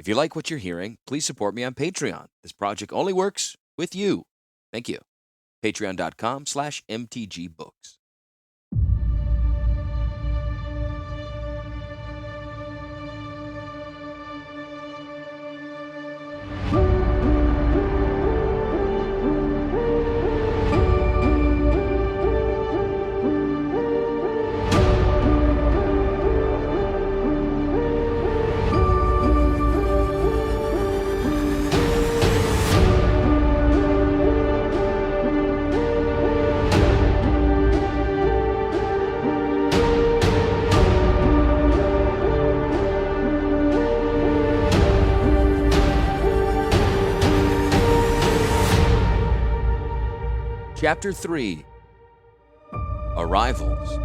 If you like what you're hearing, please support me on Patreon. This project only works with you. Thank you. Patreon.com/MTGBooks. Chapter 3 Arrivals.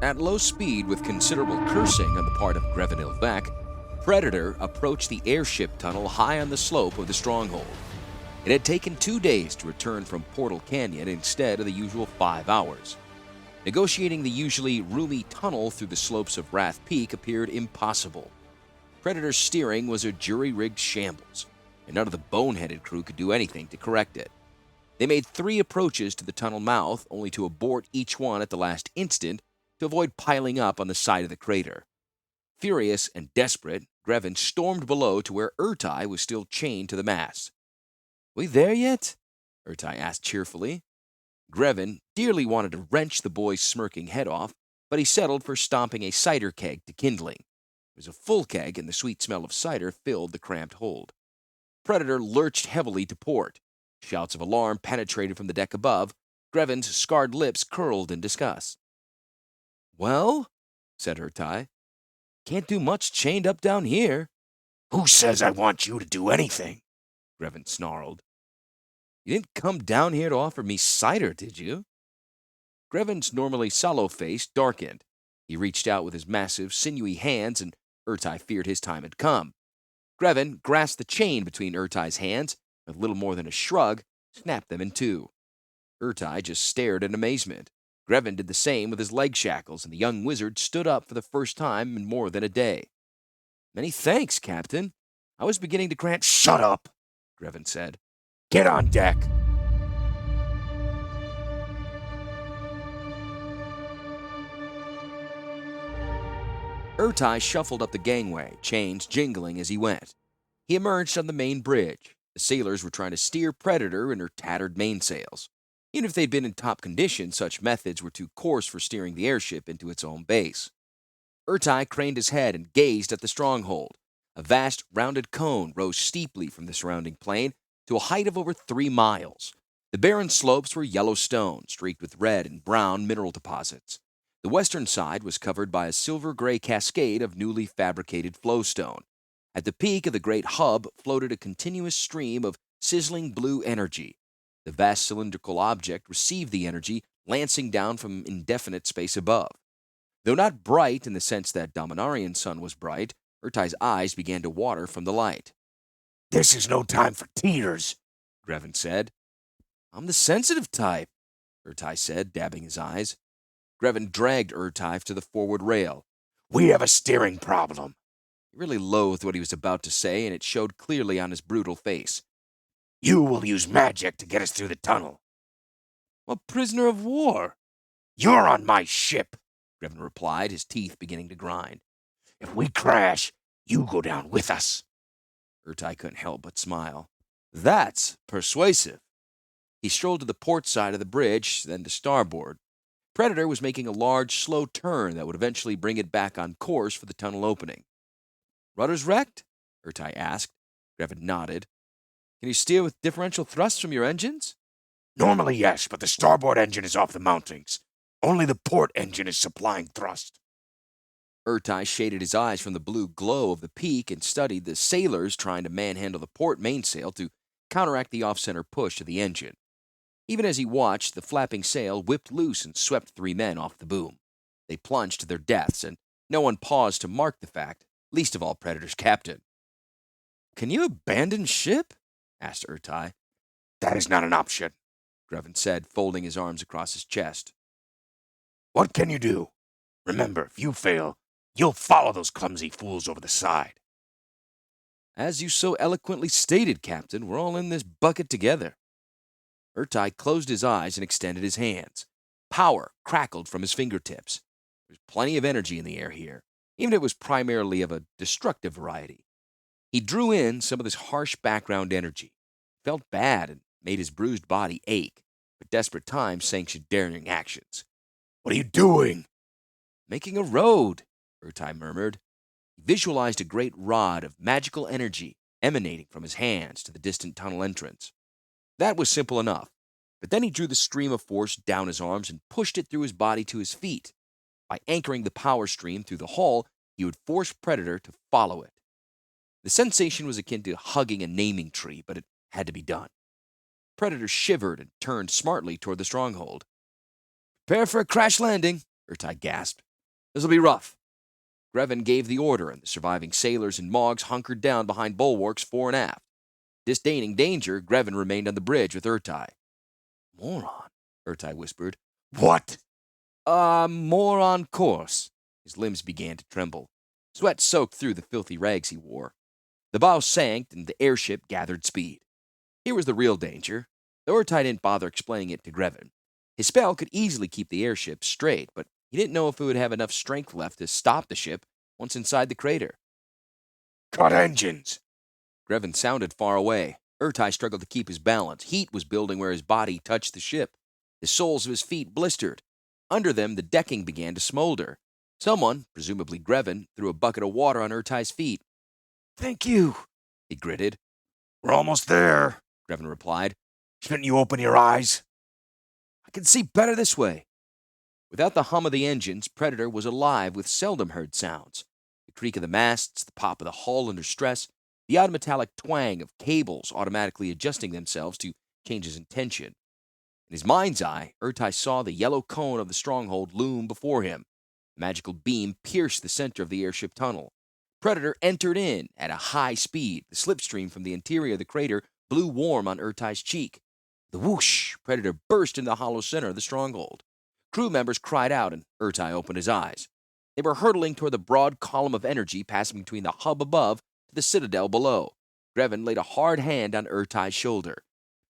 At low speed with considerable cursing on the part of Grevenil Vac, Predator approached the airship tunnel high on the slope of the stronghold. It had taken 2 days to return from Portal Canyon instead of the usual 5 hours. Negotiating the usually roomy tunnel through the slopes of Rath Peak appeared impossible. Predator's steering was a jury-rigged shambles, and none of the boneheaded crew could do anything to correct it. They made 3 approaches to the tunnel mouth, only to abort each one at the last instant to avoid piling up on the side of the crater. Furious and desperate, Greven stormed below to where Urtai was still chained to the mast. "We there yet?" Urtai asked cheerfully. Greven dearly wanted to wrench the boy's smirking head off, but he settled for stomping a cider keg to kindling. It was a full keg, and the sweet smell of cider filled the cramped hold. Predator lurched heavily to port. Shouts of alarm penetrated from the deck above. Greven's scarred lips curled in disgust. "Well," said Urtai, "can't do much chained up down here." "Who says I want you to do anything?" Greven snarled. "You didn't come down here to offer me cider, did you?" Greven's normally sallow face darkened. He reached out with his massive, sinewy hands, and Urtai feared his time had come. Greven grasped the chain between Urtai's hands, and with little more than a shrug, snapped them in two. Urtai just stared in amazement. Greven did the same with his leg shackles, and the young wizard stood up for the first time in more than a day. "Many thanks, Captain. I was beginning to grant—" "Shut up," Greven said. "Get on deck." Urtai shuffled up the gangway, chains jingling as he went. He emerged on the main bridge. The sailors were trying to steer Predator in her tattered mainsails. Even if they'd been in top condition, such methods were too coarse for steering the airship into its own base. Urtai craned his head and gazed at the stronghold. A vast, rounded cone rose steeply from the surrounding plain to a height of over 3 miles. The barren slopes were yellow stone, streaked with red and brown mineral deposits. The western side was covered by a silver-gray cascade of newly fabricated flowstone. At the peak of the great hub floated a continuous stream of sizzling blue energy. The vast cylindrical object received the energy, lancing down from indefinite space above. Though not bright in the sense that Dominarian sun was bright, Urtai's eyes began to water from the light. "This is no time for teeters," Greven said. "I'm the sensitive type," Urtai said, dabbing his eyes. Greven dragged Urtai to the forward rail. "We have a steering problem." He really loathed what he was about to say, and it showed clearly on his brutal face. "You will use magic to get us through the tunnel." "A prisoner of war." "You're on my ship," Greven replied, his teeth beginning to grind. "If we crash, you go down with us." Urtai couldn't help but smile. "That's persuasive." He strolled to the port side of the bridge, then to starboard. Predator was making a large, slow turn that would eventually bring it back on course for the tunnel opening. "Rudder's wrecked?" Urtai asked. Greven nodded. "Can you steer with differential thrust from your engines?" "Normally, yes, but the starboard engine is off the mountings. Only the port engine is supplying thrust. Urtai shaded his eyes from the blue glow of the peak and studied the sailors trying to manhandle the port mainsail to counteract the off-center push of the engine. Even as he watched, the flapping sail whipped loose and swept 3 men off the boom. They plunged to their deaths, and no one paused to mark the fact, least of all Predator's captain. "Can you abandon ship?" asked Urtai. That is not an option, Greven said, folding his arms across his chest. What can you do? Remember, if you fail, you'll follow those clumsy fools over the side. "As you so eloquently stated, Captain, we're all in this bucket together." Urtai closed his eyes and extended his hands. Power crackled from his fingertips. There was plenty of energy in the air here, even if it was primarily of a destructive variety. He drew in some of this harsh background energy, felt bad, and made his bruised body ache, but desperate times sanctioned daring actions. What are you doing? "Making a road," Urtai murmured. He visualized a great rod of magical energy emanating from his hands to the distant tunnel entrance. That was simple enough, but then he drew the stream of force down his arms and pushed it through his body to his feet. By anchoring the power stream through the hull, he would force Predator to follow it. The sensation was akin to hugging a naming tree, but it had to be done. Predator shivered and turned smartly toward the stronghold. "Prepare for a crash landing," Urtai gasped. "This'll be rough." Greven gave the order, and the surviving sailors and Moggs hunkered down behind bulwarks fore and aft. Disdaining danger, Greven remained on the bridge with Urtai. "Moron," Urtai whispered. What? More on course." His limbs began to tremble. Sweat soaked through the filthy rags he wore. The bow sank, and the airship gathered speed. Here was the real danger, though Urtai didn't bother explaining it to Greven. His spell could easily keep the airship straight, but he didn't know if it would have enough strength left to stop the ship once inside the crater. Cut engines! Greven sounded far away. Urtai struggled to keep his balance. Heat was building where his body touched the ship. The soles of his feet blistered. Under them, the decking began to smolder. Someone, presumably Greven, threw a bucket of water on Urtai's feet. Thank you, he gritted. We're almost there, Greven replied. Shouldn't you open your eyes? I can see better this way. Without the hum of the engines, Predator was alive with seldom heard sounds. The creak of the masts, the pop of the hull under stress, the odd metallic twang of cables automatically adjusting themselves to changes in tension. In his mind's eye, Urtai saw the yellow cone of the stronghold loom before him. A magical beam pierced the center of the airship tunnel. Predator entered in at a high speed. The slipstream from the interior of the crater blew warm on Urtai's cheek. The whoosh! Predator burst into the hollow center of the stronghold. Crew members cried out, and Urtai opened his eyes. They were hurtling toward the broad column of energy passing between the hub above to the citadel below. Greven laid a hard hand on Urtai's shoulder.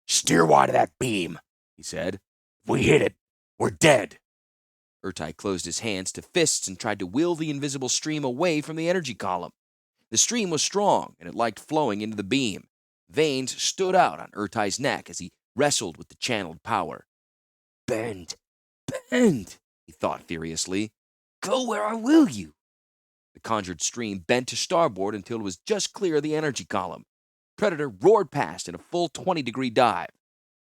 Steer wide of that beam, he said. If we hit it, we're dead. Urtai closed his hands to fists and tried to will the invisible stream away from the energy column. The stream was strong, and it liked flowing into the beam. Veins stood out on Urtai's neck as he wrestled with the channeled power. Bend, he thought furiously. Go where I will you. The conjured stream bent to starboard until it was just clear of the energy column. Predator roared past in a full 20-degree dive.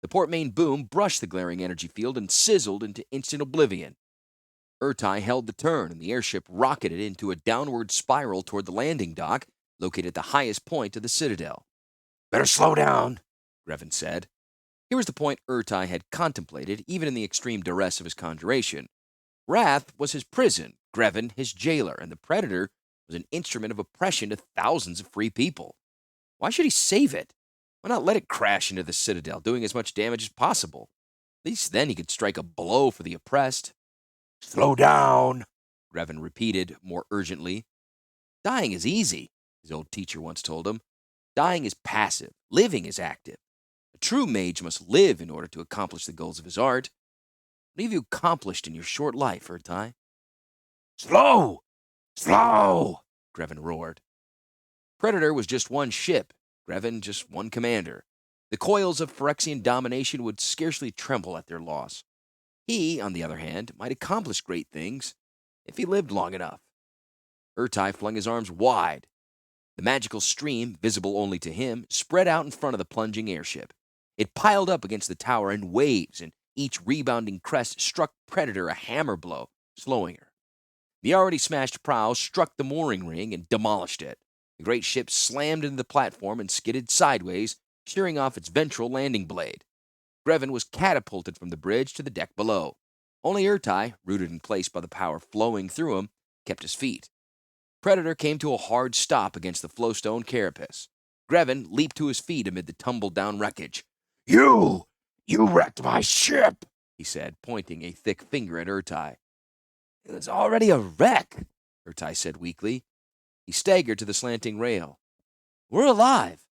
The port main boom brushed the glaring energy field and sizzled into instant oblivion. Urtai held the turn, and the airship rocketed into a downward spiral toward the landing dock, located at the highest point of the citadel. Better slow down, Greven said. Here was the point Urtai had contemplated, even in the extreme duress of his conjuration. Rath was his prison, Greven his jailer, and the Predator was an instrument of oppression to thousands of free people. Why should he save it? Why not let it crash into the citadel, doing as much damage as possible? At least then he could strike a blow for the oppressed. Slow down, Greven repeated more urgently. Dying is easy, his old teacher once told him. Dying is passive, living is active. A true mage must live in order to accomplish the goals of his art. What have you accomplished in your short life, Urtai? Slow! Slow! Greven roared. Predator was just one ship, Greven just one commander. The coils of Phyrexian domination would scarcely tremble at their loss. He, on the other hand, might accomplish great things if he lived long enough. Urtai flung his arms wide. The magical stream, visible only to him, spread out in front of the plunging airship. It piled up against the tower in waves, and Each rebounding crest struck Predator a hammer blow, slowing her. The already smashed prow struck the mooring ring and demolished it. The great ship slammed into the platform and skidded sideways, shearing off its ventral landing blade. Grevin was catapulted from the bridge to the deck below. Only Urtai, rooted in place by the power flowing through him, kept his feet. Predator came to a hard stop against the flowstone carapace. Grevin leaped to his feet amid the tumbled-down wreckage. You wrecked my ship, he said, pointing a thick finger at Urtai. It was already a wreck, Urtai said weakly. He staggered to the slanting rail. We're alive.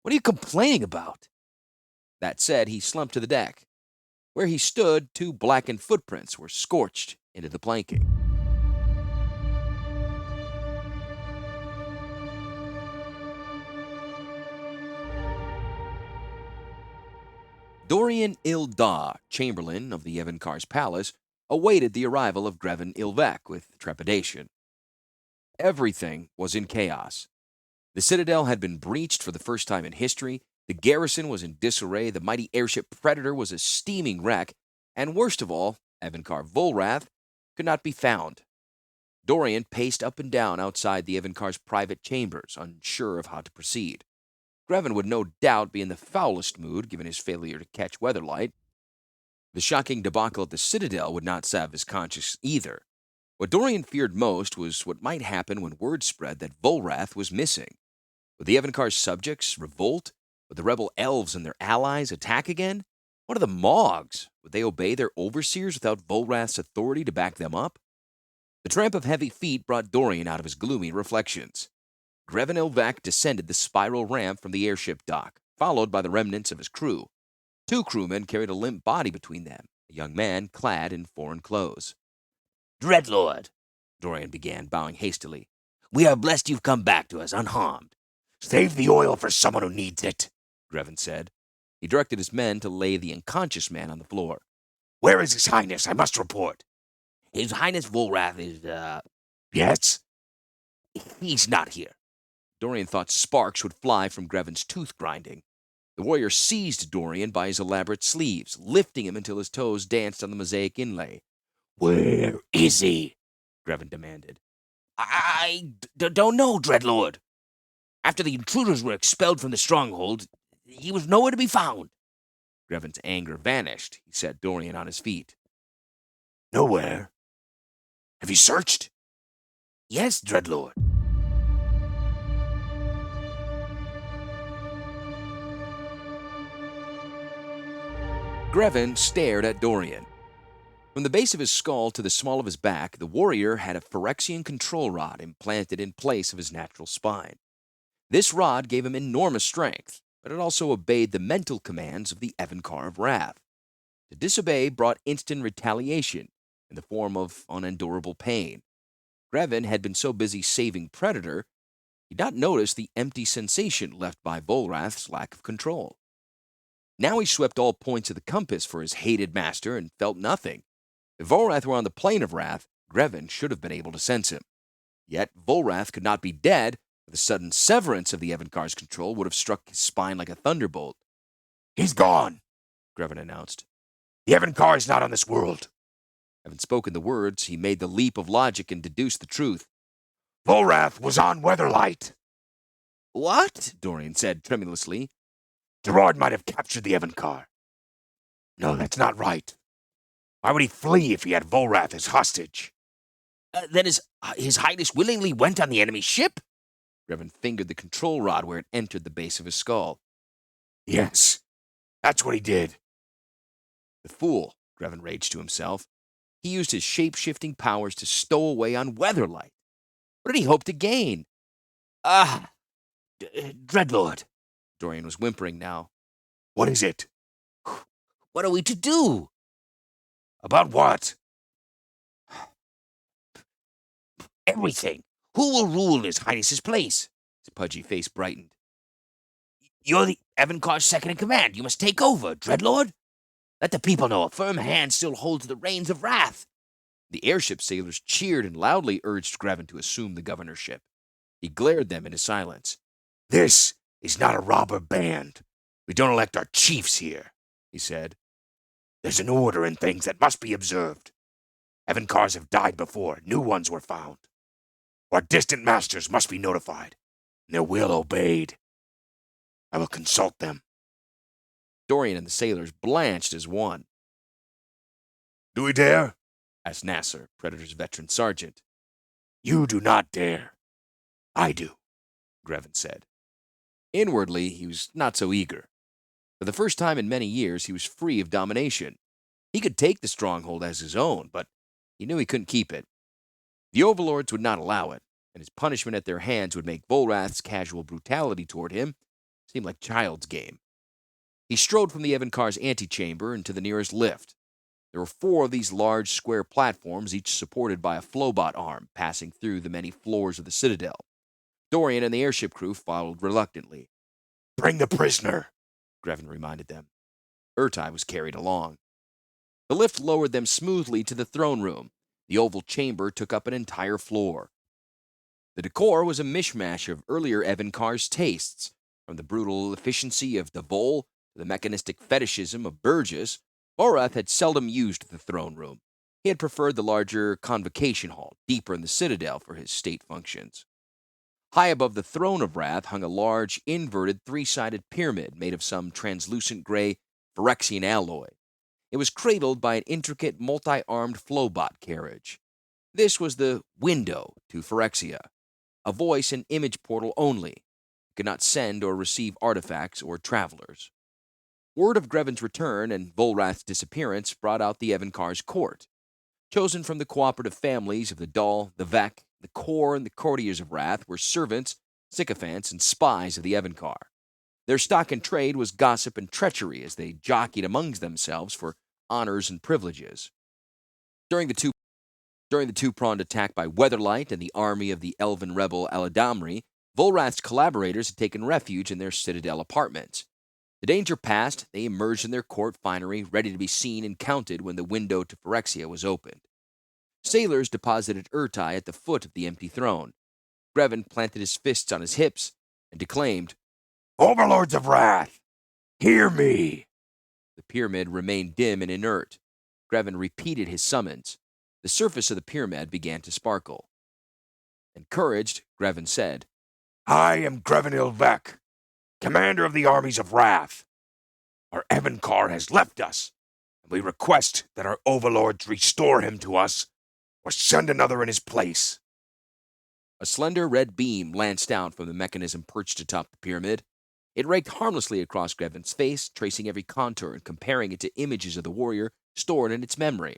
What are you complaining about? That said, he slumped to the deck. Where he stood, 2 blackened footprints were scorched into the planking. Dorian Ildar, chamberlain of the Evankar's palace, awaited the arrival of Grevin Ilvek with trepidation. Everything was in chaos. The citadel had been breached for the first time in history, the garrison was in disarray, the mighty airship Predator was a steaming wreck, and worst of all, Evankar Volrath could not be found. Dorian paced up and down outside the Evankar's private chambers, unsure of how to proceed. Grevin would no doubt be in the foulest mood, given his failure to catch Weatherlight. The shocking debacle at the Citadel would not salve his conscience either. What Dorian feared most was what might happen when word spread that Volrath was missing. Would the Evankar's subjects revolt? Would the rebel elves and their allies attack again? What of the Moggs? Would they obey their overseers without Volrath's authority to back them up? The tramp of heavy feet brought Dorian out of his gloomy reflections. Grevin Ilvek descended the spiral ramp from the airship dock, followed by the remnants of his crew. 2 crewmen carried a limp body between them, a young man clad in foreign clothes. Dreadlord, Dorian began, bowing hastily. We are blessed you've come back to us unharmed. Save the oil for someone who needs it, Grevin said. He directed his men to lay the unconscious man on the floor. Where is His Highness? I must report. His Highness Volrath is, Yes? He's not here. Dorian thought sparks would fly from Grevin's tooth grinding. The warrior seized Dorian by his elaborate sleeves, lifting him until his toes danced on the mosaic inlay. Where is he? Grevin demanded. I don't know, Dreadlord. After the intruders were expelled from the stronghold, he was nowhere to be found. Grevin's anger vanished. He set Dorian on his feet. Nowhere. Have you searched? Yes, Dreadlord. Grevin stared at Dorian. From the base of his skull to the small of his back, the warrior had a Phyrexian control rod implanted in place of his natural spine. This rod gave him enormous strength, but it also obeyed the mental commands of the Evankar of Rath. To disobey brought instant retaliation in the form of unendurable pain. Grevin had been so busy saving Predator, he'd not noticed the empty sensation left by Volrath's lack of control. Now he swept all points of the compass for his hated master and felt nothing. If Volrath were on the plane of Rath, Grevin should have been able to sense him. Yet Volrath could not be dead, for the sudden severance of the Evankar's control would have struck his spine like a thunderbolt. He's gone, Grevin announced. The Evankar is not on this world. Having spoken the words, he made the leap of logic and deduced the truth. Volrath was on Weatherlight. What? Dorian said tremulously. Gerard might have captured the Evankar. No, that's not right. Why would he flee if he had Volrath as hostage? Then his Highness willingly went on the enemy ship? Grevin fingered the control rod where it entered the base of his skull. Yes, that's what he did. The fool, Grevin raged to himself. He used his shape-shifting powers to stow away on Weatherlight. What did he hope to gain? Dreadlord. Dorian was whimpering now. What is it? What are we to do? About what? Everything. Who will rule in His Highness's place? His pudgy face brightened. You're the Evankar's second in command. You must take over, Dreadlord. Let the people know a firm hand still holds the reins of Rath. The airship sailors cheered and loudly urged Grevin to assume the governorship. He glared them into silence. This is not a robber band. We don't elect our chiefs here, he said. There's an order in things that must be observed. Evancars have died before, new ones were found. Our distant masters must be notified, and their will obeyed. I will consult them. Dorian and the sailors blanched as one. Do we dare? Asked Nasser, Predator's veteran sergeant. You do not dare. I do, Grevin said. Inwardly, he was not so eager. For the first time in many years, he was free of domination. He could take the stronghold as his own, but he knew he couldn't keep it. The overlords would not allow it, and his punishment at their hands would make Volrath's casual brutality toward him seem like child's game. He strode from the Evankar's antechamber into the nearest lift. There were 4 of these large square platforms, each supported by a flowbot arm, passing through the many floors of the citadel. Dorian and the airship crew followed reluctantly. Bring the prisoner, Grevin reminded them. Urtai was carried along. The lift lowered them smoothly to the throne room. The oval chamber took up an entire floor. The decor was a mishmash of earlier Evankar's tastes, from the brutal efficiency of Davol to the mechanistic fetishism of Burgess. Volrath had seldom used the throne room. He had preferred the larger convocation hall, deeper in the citadel, for his state functions. High above the throne of Rath hung a large, inverted, 3-sided pyramid made of some translucent gray Phyrexian alloy. It was cradled by an intricate, multi-armed flowbot carriage. This was the window to Phyrexia, a voice and image portal only. It could not send or receive artifacts or travelers. Word of Grevin's return and Volrath's disappearance brought out the Evankar's court. Chosen from the cooperative families of the Dahl, the Vec, the Core, and the courtiers of Rath were servants, sycophants, and spies of the Evankar. Their stock in trade was gossip and treachery as they jockeyed amongst themselves for honors and privileges. During the two-pronged attack by Weatherlight and the army of the elven rebel Aladamri, Volrath's collaborators had taken refuge in their citadel apartments. The danger past, they emerged in their court finery, ready to be seen and counted when the window to Phyrexia was opened. Sailors deposited Urtai at the foot of the empty throne. Grevin planted his fists on his hips and declaimed, Overlords of Rath, hear me! The pyramid remained dim and inert. Grevin repeated his summons. The surface of the pyramid began to sparkle. Encouraged, Grevin said, I am Grevin Ilvek, commander of the armies of Rath. Our Evankar has left us, and we request that our overlords restore him to us or send another in his place. A slender red beam lanced out from the mechanism perched atop the pyramid. It raked harmlessly across Grevin's face, tracing every contour and comparing it to images of the warrior stored in its memory.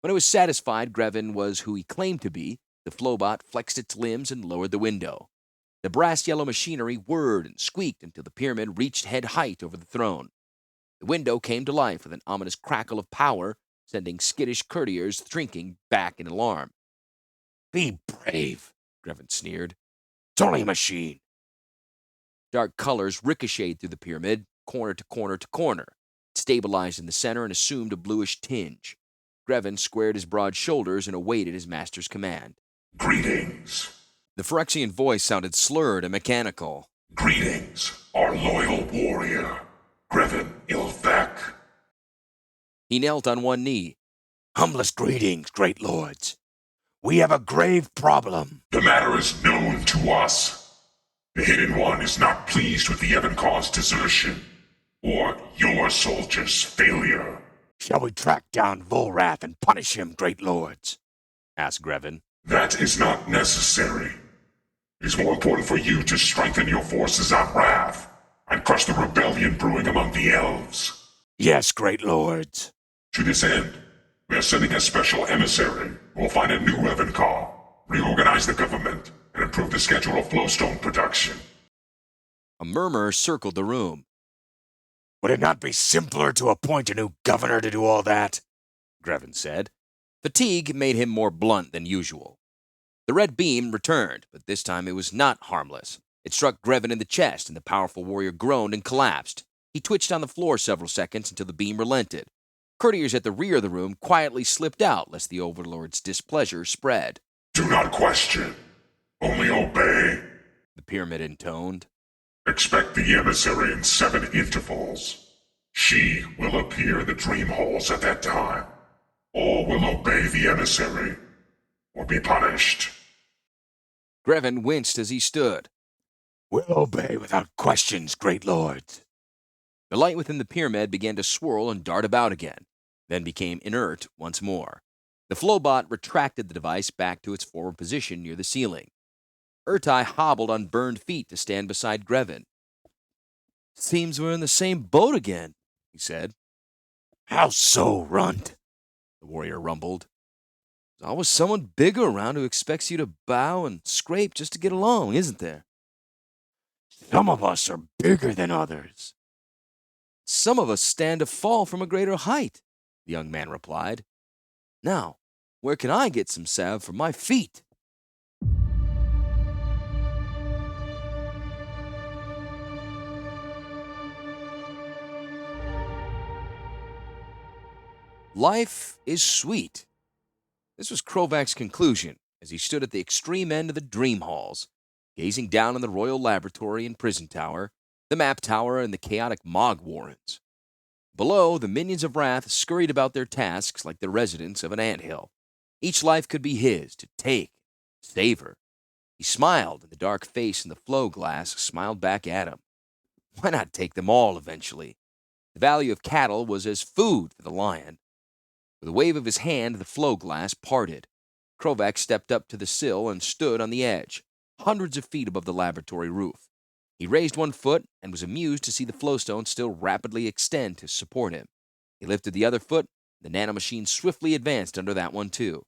When it was satisfied Grevin was who he claimed to be, the flowbot flexed its limbs and lowered the window. The brass-yellow machinery whirred and squeaked until the pyramid reached head height over the throne. The window came to life with an ominous crackle of power, sending skittish courtiers shrinking back in alarm. Be brave, Grevin sneered. It's only a machine. Dark colors ricocheted through the pyramid, corner to corner to corner. It stabilized in the center and assumed a bluish tinge. Grevin squared his broad shoulders and awaited his master's command. Greetings. The Phyrexian voice sounded slurred and mechanical. Greetings, our loyal warrior, Grevin Ilvek. He knelt on one knee. Humblest greetings, great lords. We have a grave problem. The matter is known to us. The Hidden One is not pleased with the Evankar's desertion, or your soldiers' failure. Shall we track down Volrath and punish him, great lords? Asked Grevin. That is not necessary. It is more important for you to strengthen your forces at Rath and crush the rebellion brewing among the elves. Yes, great lords. To this end, we are sending a special emissary who will find a new Evankar, reorganize the government, and improve the schedule of flowstone production. A murmur circled the room. Would it not be simpler to appoint a new governor to do all that? Grevin said. Fatigue made him more blunt than usual. The red beam returned, but this time it was not harmless. It struck Grevin in the chest, and the powerful warrior groaned and collapsed. He twitched on the floor several seconds until the beam relented. Courtiers at the rear of the room quietly slipped out, lest the overlord's displeasure spread. Do not question. Only obey. The pyramid intoned. Expect the emissary in 7 intervals. She will appear in the dream halls at that time. All will obey the emissary, or be punished. Grevin winced as he stood. We'll obey without questions, great lords. The light within the pyramid began to swirl and dart about again, then became inert once more. The flowbot retracted the device back to its former position near the ceiling. Urtai hobbled on burned feet to stand beside Grevin. "Seems we're in the same boat again," he said. How so, Runt? The warrior rumbled. "There's always someone bigger around who expects you to bow and scrape just to get along, isn't there?" Some of us are bigger than others. "Some of us stand to fall from a greater height," the young man replied. "Now, where can I get some salve for my feet?" Life is sweet. This was Krovak's conclusion as he stood at the extreme end of the dream halls, gazing down on the royal laboratory and prison tower, the map tower, and the chaotic Mog warrens. Below, the minions of Rath scurried about their tasks like the residents of an anthill. Each life could be his to take, savor. He smiled, and the dark face in the flow glass smiled back at him. Why not take them all eventually? The value of cattle was as food for the lion. With a wave of his hand, the flow glass parted. Krovak stepped up to the sill and stood on the edge, hundreds of feet above the laboratory roof. He raised one foot and was amused to see the flowstone still rapidly extend to support him. He lifted the other foot. The nanomachine swiftly advanced under that one, too.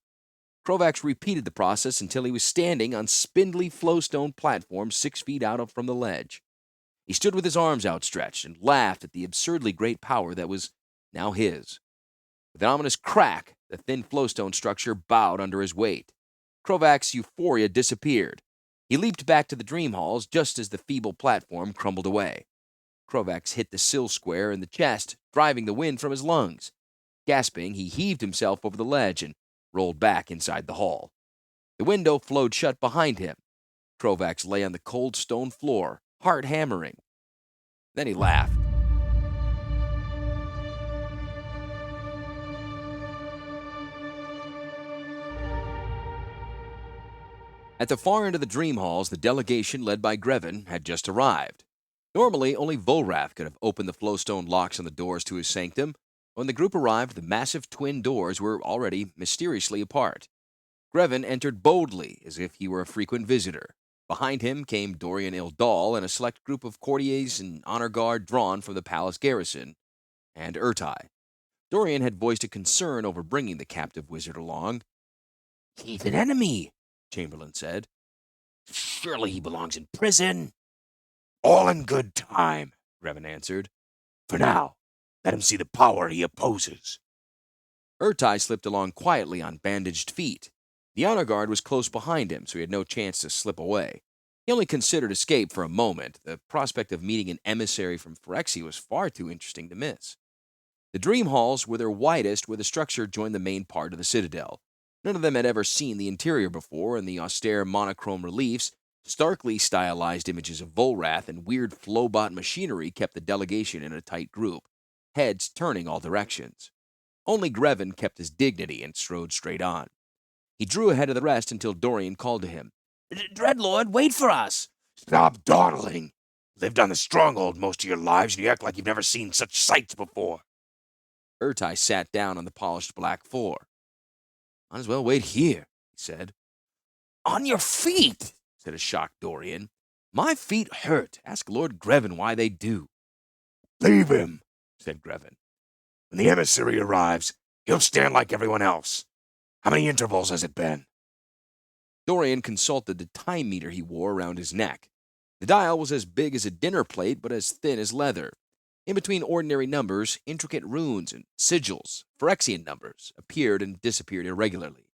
Krovak repeated the process until he was standing on spindly flowstone platform 6 feet out from the ledge. He stood with his arms outstretched and laughed at the absurdly great power that was now his. With an ominous crack, the thin flowstone structure bowed under his weight. Krovak's euphoria disappeared. He leaped back to the dream halls just as the feeble platform crumbled away. Krovak hit the sill square in the chest, driving the wind from his lungs. Gasping, he heaved himself over the ledge and rolled back inside the hall. The window flowed shut behind him. Krovak lay on the cold stone floor, heart hammering. Then he laughed. At the far end of the dream halls, the delegation led by Grevin had just arrived. Normally, only Volrath could have opened the flowstone locks on the doors to his sanctum. When the group arrived, the massive twin doors were already mysteriously apart. Grevin entered boldly, as if he were a frequent visitor. Behind him came Dorian Ildal and a select group of courtiers and honor guard drawn from the palace garrison, and Urtai. Dorian had voiced a concern over bringing the captive wizard along. "He's an enemy," Chamberlain said. "Surely he belongs in prison." All in good time, Grevin answered. For now, let him see the power he opposes. Urtai slipped along quietly on bandaged feet. The honor guard was close behind him, so he had no chance to slip away. He only considered escape for a moment. The prospect of meeting an emissary from Phyrexian was far too interesting to miss. The dream halls were their widest where the structure joined the main part of the citadel. None of them had ever seen the interior before, and the austere monochrome reliefs, starkly stylized images of Volrath, and weird flowbot machinery kept the delegation in a tight group, heads turning all directions. Only Grevin kept his dignity and strode straight on. He drew ahead of the rest until Dorian called to him. "Dreadlord, wait for us." Stop dawdling. Lived on the stronghold most of your lives, and you act like you've never seen such sights before. Urtai sat down on the polished black floor. "Might as well wait here," he said. "On your feet," said a shocked Dorian. "My feet hurt. Ask Lord Grevin why they do." Leave him, said Grevin. When the emissary arrives, he'll stand like everyone else. How many intervals has it been? Dorian consulted the time meter he wore around his neck. The dial was as big as a dinner plate, but as thin as leather. In between ordinary numbers, intricate runes and sigils, Phyrexian numbers, appeared and disappeared irregularly.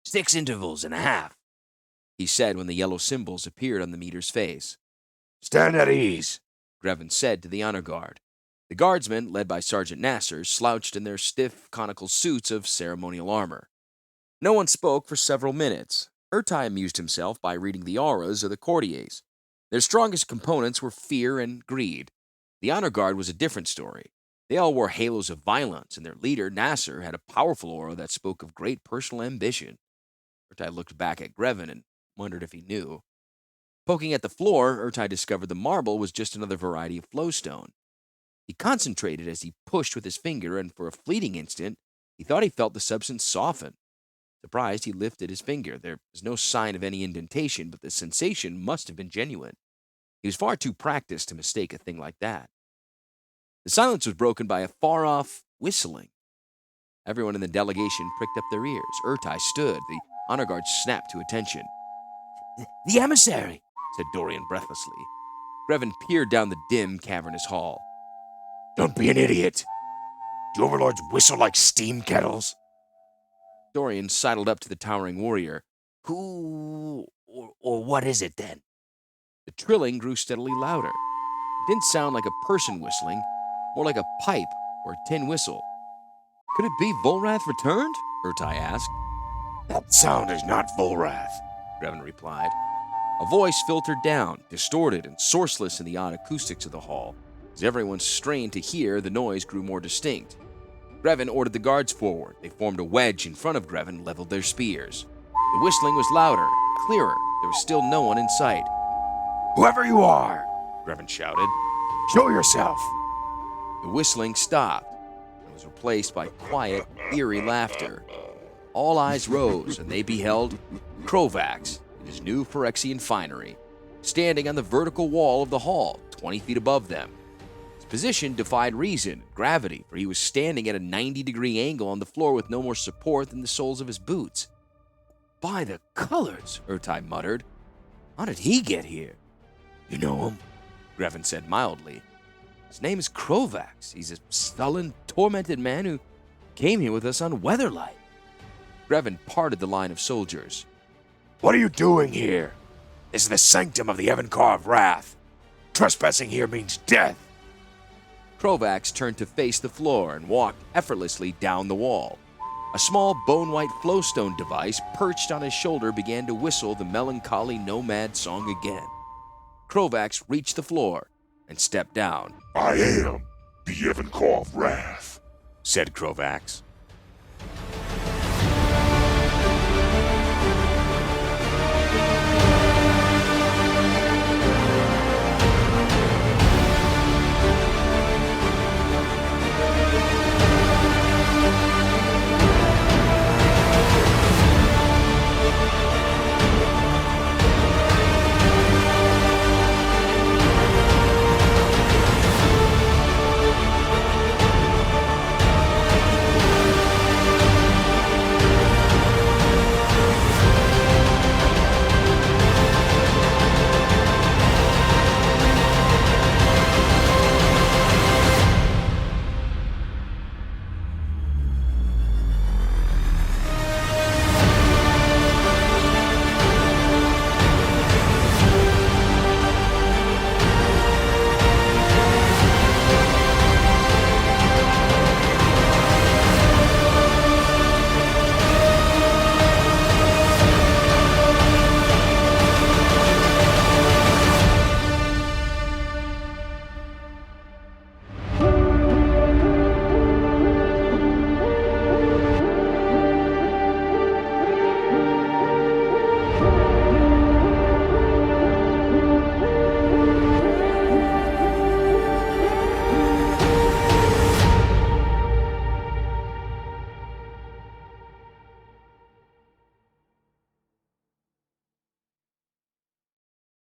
6 intervals and a half, he said when the yellow symbols appeared on the meter's face. Stand at ease, Grevin said to the honor guard. The guardsmen, led by Sergeant Nasser, slouched in their stiff, conical suits of ceremonial armor. No one spoke for several minutes. Urtai amused himself by reading the auras of the courtiers. Their strongest components were fear and greed. The honor guard was a different story. They all wore halos of violence, and their leader, Nasser, had a powerful aura that spoke of great personal ambition. Urtai looked back at Grevin and wondered if he knew. Poking at the floor, Urtai discovered the marble was just another variety of flowstone. He concentrated as he pushed with his finger, and for a fleeting instant, he thought he felt the substance soften. Surprised, he lifted his finger. There was no sign of any indentation, but the sensation must have been genuine. He was far too practiced to mistake a thing like that. The silence was broken by a far-off whistling. Everyone in the delegation pricked up their ears. Urtai stood. The honor guard snapped to attention. The emissary, said Dorian breathlessly. Grevin peered down the dim, cavernous hall. Don't be an idiot. Do overlords whistle like steam kettles? Dorian sidled up to the towering warrior. Who or what is it then? The trilling grew steadily louder. It didn't sound like a person whistling, more like a pipe or a tin whistle. Could it be Volrath returned? Urtai asked. That sound is not Volrath, Grevin replied. A voice filtered down, distorted and sourceless in the odd acoustics of the hall. As everyone strained to hear, the noise grew more distinct. Grevin ordered the guards forward. They formed a wedge in front of Grevin and leveled their spears. The whistling was louder, clearer. There was still no one in sight. Whoever you are, Grevin shouted. Show yourself. The whistling stopped and was replaced by quiet, eerie laughter. All eyes rose, and they beheld Krovax in his new Phyrexian finery, standing on the vertical wall of the hall, 20 feet above them. His position defied reason and gravity, for he was standing at a 90-degree angle on the floor with no more support than the soles of his boots. By the colors, Urtai muttered. How did he get here? You know him? Grevin said mildly. His name is Krovax. He's a sullen, tormented man who came here with us on Weatherlight. Grevin parted the line of soldiers. What are you doing here? This is the sanctum of the Evancar of Rath. Trespassing here means death. Krovax turned to face the floor and walked effortlessly down the wall. A small bone-white flowstone device perched on his shoulder began to whistle the melancholy nomad song again. Krovax reached the floor and stepped down. I am the Evancar of Wrath, said Krovax.